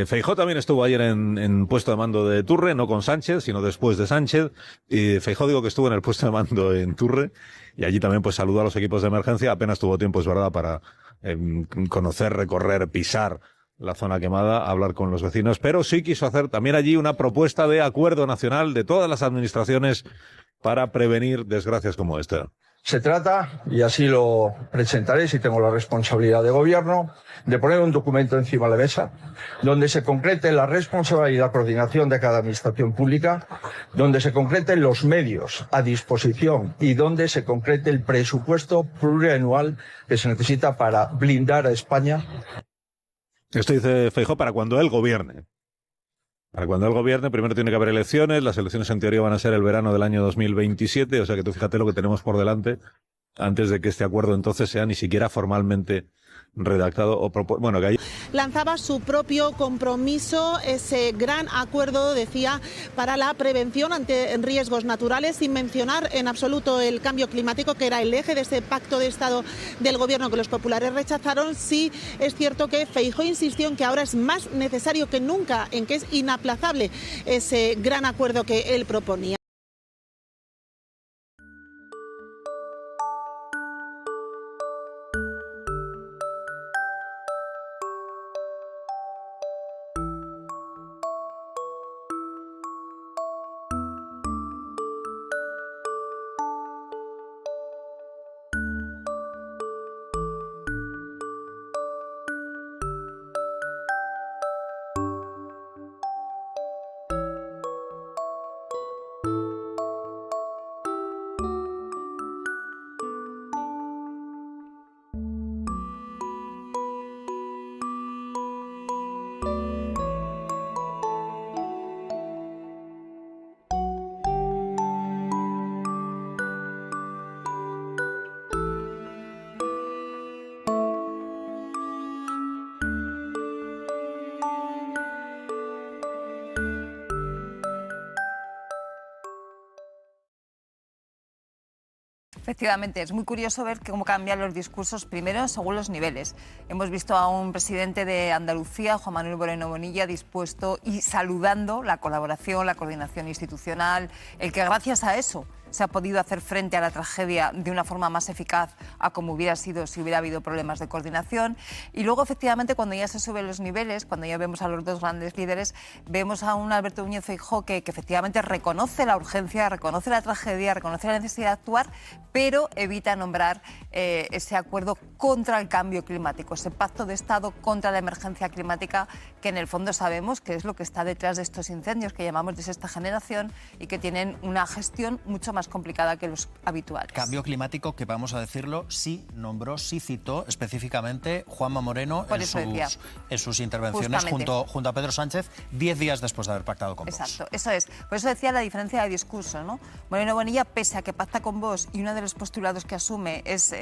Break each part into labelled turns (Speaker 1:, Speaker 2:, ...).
Speaker 1: Feijóo también estuvo ayer en puesto de mando de Turre, no con Sánchez, sino después de Sánchez. Y Feijóo digo que estuvo en el puesto de mando en Turre y allí también pues saludó a los equipos de emergencia. Apenas tuvo tiempo, es verdad, para conocer, recorrer, pisar la zona quemada, hablar con los vecinos, pero sí quiso hacer también allí una propuesta de acuerdo nacional de todas las administraciones para prevenir desgracias como esta.
Speaker 2: Se trata, y así lo presentaré si tengo la responsabilidad de gobierno, de poner un documento encima de la mesa donde se concrete la responsabilidad y la coordinación de cada administración pública, donde se concreten los medios a disposición y donde se concrete el presupuesto plurianual que se necesita para blindar a España.
Speaker 1: Esto dice Feijóo para cuando él gobierne. Para cuando él gobierne, primero tiene que haber elecciones. Las elecciones en teoría van a ser el verano del año 2027. O sea que tú fíjate lo que tenemos por delante antes de que este acuerdo entonces sea ni siquiera formalmente redactado o bueno, que hay...
Speaker 3: Lanzaba su propio compromiso, ese gran acuerdo, decía, para la prevención ante riesgos naturales, sin mencionar en absoluto el cambio climático, que era el eje de ese pacto de Estado del Gobierno que los populares rechazaron. Sí es cierto que Feijóo insistió en que ahora es más necesario que nunca, en que es inaplazable ese gran acuerdo que él proponía.
Speaker 4: Efectivamente, es muy curioso ver cómo cambian los discursos primero según los niveles. Hemos visto a un presidente de Andalucía, Juan Manuel Moreno Bonilla, dispuesto y saludando la colaboración, la coordinación institucional, el que gracias a eso se ha podido hacer frente a la tragedia de una forma más eficaz a como hubiera sido si hubiera habido problemas de coordinación. Y luego, efectivamente, cuando ya se suben los niveles, cuando ya vemos a los dos grandes líderes, vemos a un Alberto Núñez Feijóo que efectivamente reconoce la urgencia, reconoce la tragedia, reconoce la necesidad de actuar, pero evita nombrar ese acuerdo contra el cambio climático, ese pacto de Estado contra la emergencia climática, que en el fondo sabemos que es lo que está detrás de estos incendios que llamamos de sexta generación y que tienen una gestión mucho más complicada que los habituales.
Speaker 5: Cambio climático que, vamos a decirlo, sí nombró, sí citó específicamente Juanma Moreno en sus intervenciones junto a Pedro Sánchez 10 días después de haber pactado con Vox.
Speaker 4: Exacto, eso es. Por eso decía la diferencia de discurso, ¿no? Moreno Bonilla, pese a que pacta con Vox y uno de los postulados que asume es,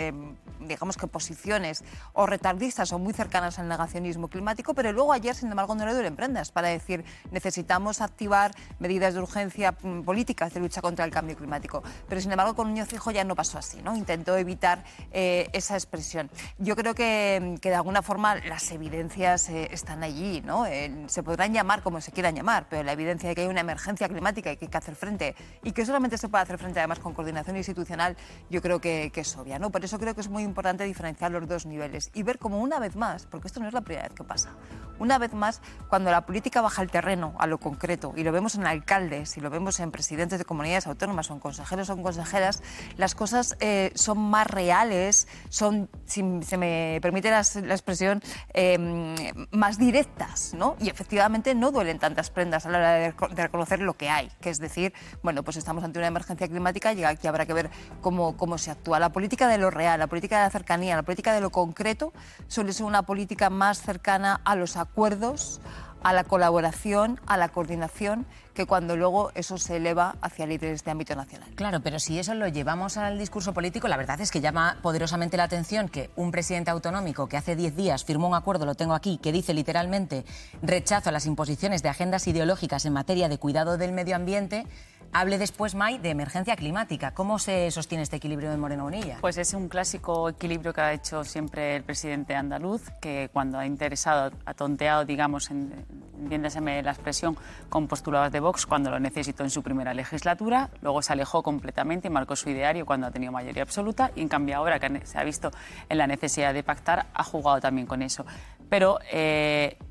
Speaker 4: digamos que posiciones o retardistas o muy cercanas al negacionismo climático, pero luego ayer, sin embargo, no le duelen prendas para decir necesitamos activar medidas de urgencia políticas de lucha contra el cambio climático. Pero, sin embargo, con Núñez Feijóo ya no pasó así, ¿no? Intentó evitar esa expresión. Yo creo que de alguna forma las evidencias están allí, ¿no? Se podrán llamar como se quieran llamar, pero la evidencia de que hay una emergencia climática y que hay que hacer frente, y que solamente se puede hacer frente además con coordinación institucional, yo creo que es obvia, ¿no? Por eso creo que es muy importante diferenciar los dos niveles y ver cómo una vez más, porque esto no es la primera vez que pasa, una vez más, cuando la política baja al terreno, a lo concreto, y lo vemos en alcaldes, y lo vemos en presidentes de comunidades autónomas o en consejeros o en consejeras, las cosas son más reales, son, si se me permite la expresión, más directas, ¿no? Y efectivamente no duelen tantas prendas a la hora de reconocer lo que hay, que es decir, bueno, pues estamos ante una emergencia climática y aquí habrá que ver cómo se actúa. La política de lo real, la política de la cercanía, la política de lo concreto suele ser una política más cercana a los acuerdos, a la colaboración, a la coordinación, que cuando luego eso se eleva hacia líderes de ámbito nacional.
Speaker 6: Claro, pero si eso lo llevamos al discurso político, la verdad es que llama poderosamente la atención que un presidente autonómico que hace 10 días firmó un acuerdo, lo tengo aquí, que dice literalmente rechazo a las imposiciones de agendas ideológicas en materia de cuidado del medio ambiente, hable después, May, de emergencia climática. ¿Cómo se sostiene este equilibrio de Moreno Bonilla?
Speaker 7: Pues es un clásico equilibrio que ha hecho siempre el presidente andaluz, que cuando ha interesado, ha tonteado, digamos, entiéndaseme la expresión, con postulados de Vox cuando lo necesitó en su primera legislatura, luego se alejó completamente y marcó su ideario cuando ha tenido mayoría absoluta, y en cambio ahora que se ha visto en la necesidad de pactar, ha jugado también con eso. Pero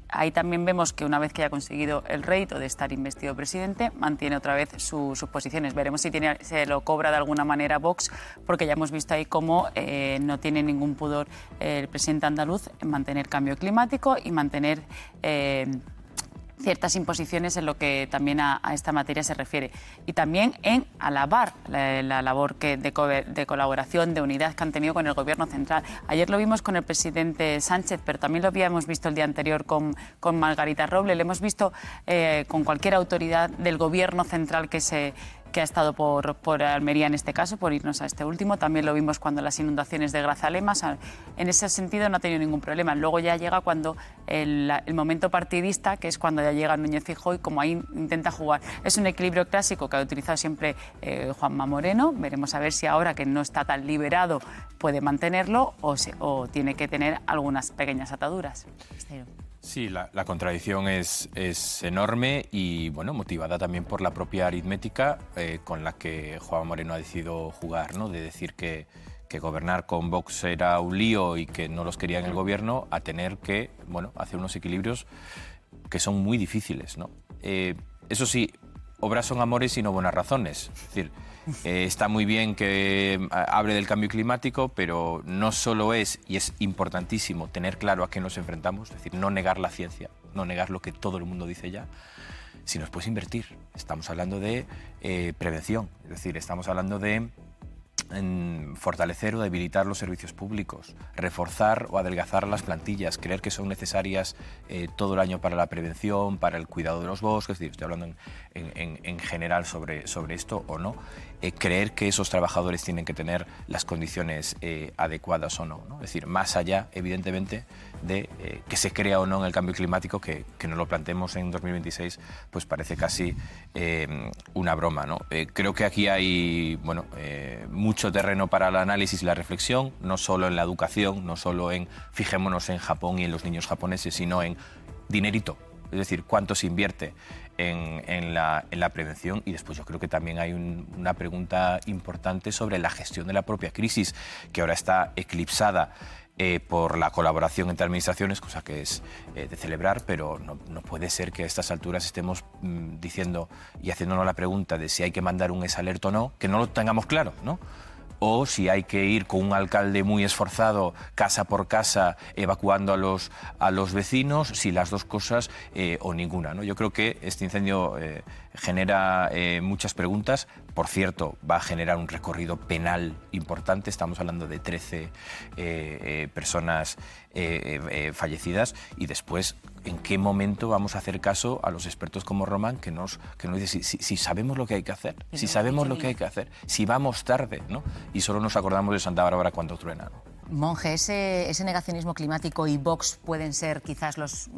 Speaker 7: ahí también vemos que una vez que haya conseguido el rédito de estar investido presidente, mantiene otra vez sus posiciones. Veremos si se lo cobra de alguna manera Vox, porque ya hemos visto ahí cómo no tiene ningún pudor el presidente andaluz en mantener cambio climático y mantener ciertas imposiciones en lo que también a esta materia se refiere. Y también en alabar la labor de colaboración, de unidad que han tenido con el Gobierno central. Ayer lo vimos con el presidente Sánchez, pero también lo habíamos visto el día anterior con Margarita Robles. Lo hemos visto con cualquier autoridad del Gobierno central que ha estado por Almería en este caso, por irnos a este último. También lo vimos cuando las inundaciones de Grazalema. En ese sentido no ha tenido ningún problema. Luego ya llega cuando el momento partidista, que es cuando ya llega Núñez Feijóo y como ahí intenta jugar. Es un equilibrio clásico que ha utilizado siempre Juanma Moreno. Veremos a ver si ahora que no está tan liberado puede mantenerlo o tiene que tener algunas pequeñas ataduras.
Speaker 8: Sí, la contradicción es enorme y bueno, motivada también por la propia aritmética con la que Juanma Moreno ha decidido jugar, ¿no? De decir que gobernar con Vox era un lío y que no los quería en el gobierno, a tener que, bueno, hacer unos equilibrios que son muy difíciles, ¿no? Eso sí, obras son amores y no buenas razones. Es decir, está muy bien que hable del cambio climático, pero no solo es, y es importantísimo, tener claro a qué nos enfrentamos, es decir, no negar la ciencia, no negar lo que todo el mundo dice ya, sino después invertir. Estamos hablando de prevención, es decir, estamos hablando de fortalecer o debilitar los servicios públicos, reforzar o adelgazar las plantillas, creer que son necesarias todo el año para la prevención, para el cuidado de los bosques, es decir, estoy hablando en general sobre esto o no, creer que esos trabajadores tienen que tener las condiciones adecuadas o no, ¿no? Es decir, más allá, evidentemente, de que se crea o no en el cambio climático, que nos lo planteemos en 2026, pues parece casi una broma, ¿no? Creo que aquí hay, bueno, mucho terreno para el análisis y la reflexión, no solo en la educación, no solo en, fijémonos en Japón y en los niños japoneses, sino en dinerito, es decir, cuánto se invierte en la prevención. Y después yo creo que también hay una pregunta importante sobre la gestión de la propia crisis, que ahora está eclipsada por la colaboración entre administraciones, cosa que es de celebrar, pero no puede ser que a estas alturas estemos diciendo y haciéndonos la pregunta de si hay que mandar un exalerto o no, que no lo tengamos claro, ¿no? O si hay que ir con un alcalde muy esforzado, casa por casa, evacuando a los vecinos, si las dos cosas o ninguna, ¿no? Yo creo que este incendio genera muchas preguntas. Por cierto, va a generar un recorrido penal importante. Estamos hablando de 13 personas fallecidas. Y después, ¿en qué momento vamos a hacer caso a los expertos como Román, que nos dicen si sabemos lo que hay que hacer, si sabemos lo que hay que hacer, si vamos tarde, ¿no? Y solo nos acordamos de Santa Bárbara cuando truena, ¿no?
Speaker 6: Monge, ese negacionismo climático y Vox pueden ser quizás los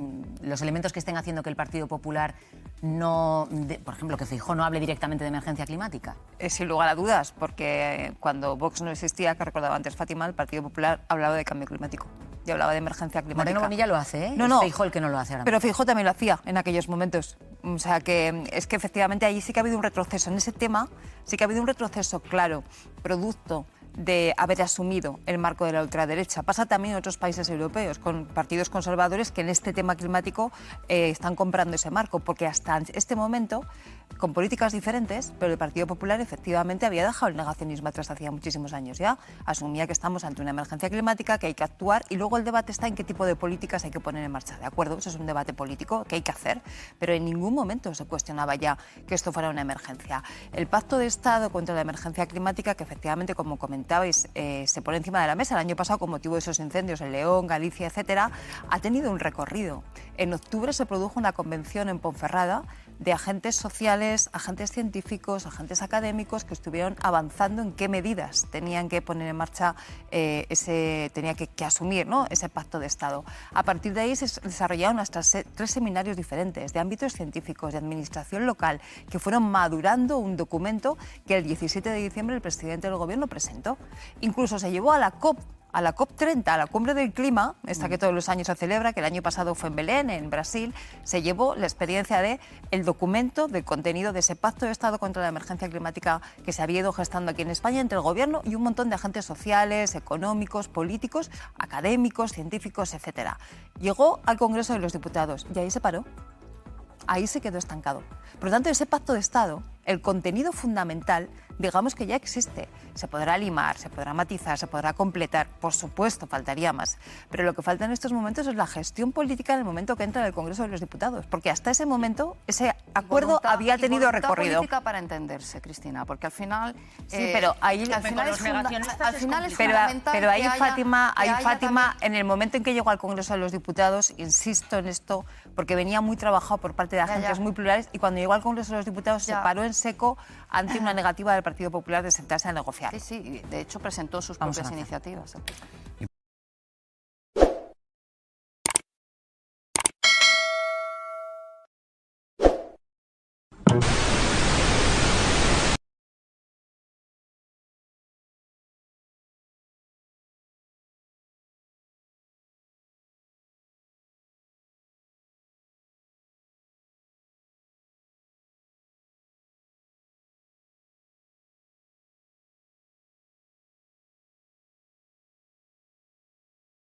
Speaker 6: elementos que estén haciendo que el Partido Popular por ejemplo, que Feijóo no hable directamente de emergencia climática.
Speaker 4: Sin lugar a dudas, porque cuando Vox no existía, que recordaba antes Fátima, el Partido Popular hablaba de cambio climático y hablaba de emergencia climática.
Speaker 6: Moreno Bonilla lo hace, ¿eh?
Speaker 4: No.
Speaker 6: Feijóo el que no lo hace ahora.
Speaker 4: Pero Feijóo también lo hacía en aquellos momentos. O sea, que es que efectivamente ahí sí que ha habido un retroceso. En ese tema sí que ha habido un retroceso claro, producto de haber asumido el marco de la ultraderecha. Pasa también en otros países europeos, con partidos conservadores que en este tema climático están comprando ese marco, porque hasta este momento, con políticas diferentes, pero el Partido Popular efectivamente había dejado el negacionismo atrás hacía muchísimos años ya, asumía que estamos ante una emergencia climática, que hay que actuar, y luego el debate está en qué tipo de políticas hay que poner en marcha. De acuerdo, eso es un debate político que hay que hacer, pero en ningún momento se cuestionaba ya que esto fuera una emergencia. El Pacto de Estado contra la emergencia climática, que efectivamente, como comentabais, se pone encima de la mesa el año pasado con motivo de esos incendios en León, Galicia, etcétera, ha tenido un recorrido. En octubre se produjo una convención en Ponferrada de agentes sociales, agentes científicos, agentes académicos que estuvieron avanzando en qué medidas tenían que poner en marcha, tenía que asumir, ¿no?, ese pacto de Estado. A partir de ahí se desarrollaron hasta 3 seminarios diferentes de ámbitos científicos, de administración local, que fueron madurando un documento que el 17 de diciembre el presidente del Gobierno presentó. Incluso se llevó a la COP30, a la Cumbre del Clima, esta que todos los años se celebra, que el año pasado fue en Belén, en Brasil, se llevó la experiencia de el documento del contenido de ese pacto de Estado contra la emergencia climática que se había ido gestando aquí en España entre el Gobierno y un montón de agentes sociales, económicos, políticos, académicos, científicos, etcétera. Llegó al Congreso de los Diputados y ahí se paró. Ahí se quedó estancado. Por lo tanto, ese pacto de Estado, el contenido fundamental, digamos que ya existe. Se podrá limar, se podrá matizar, se podrá completar, por supuesto, faltaría más. Pero lo que falta en estos momentos es la gestión política en el momento que entra en el Congreso de los Diputados, porque hasta ese momento ese acuerdo había tenido recorrido.
Speaker 9: Política para entenderse, Cristina, porque al final...
Speaker 4: Sí, pero ahí...
Speaker 9: Al final es fundamental
Speaker 4: pero ahí,
Speaker 9: que haya,
Speaker 4: Fátima, en el momento en que llegó al Congreso de los Diputados, insisto en esto, porque venía muy trabajado por parte de agentes muy plurales, y cuando llegó al Congreso de los Diputados se paró en seco ante una negativa del Partido Popular de sentarse a negociar.
Speaker 9: Sí, de hecho presentó sus propias iniciativas.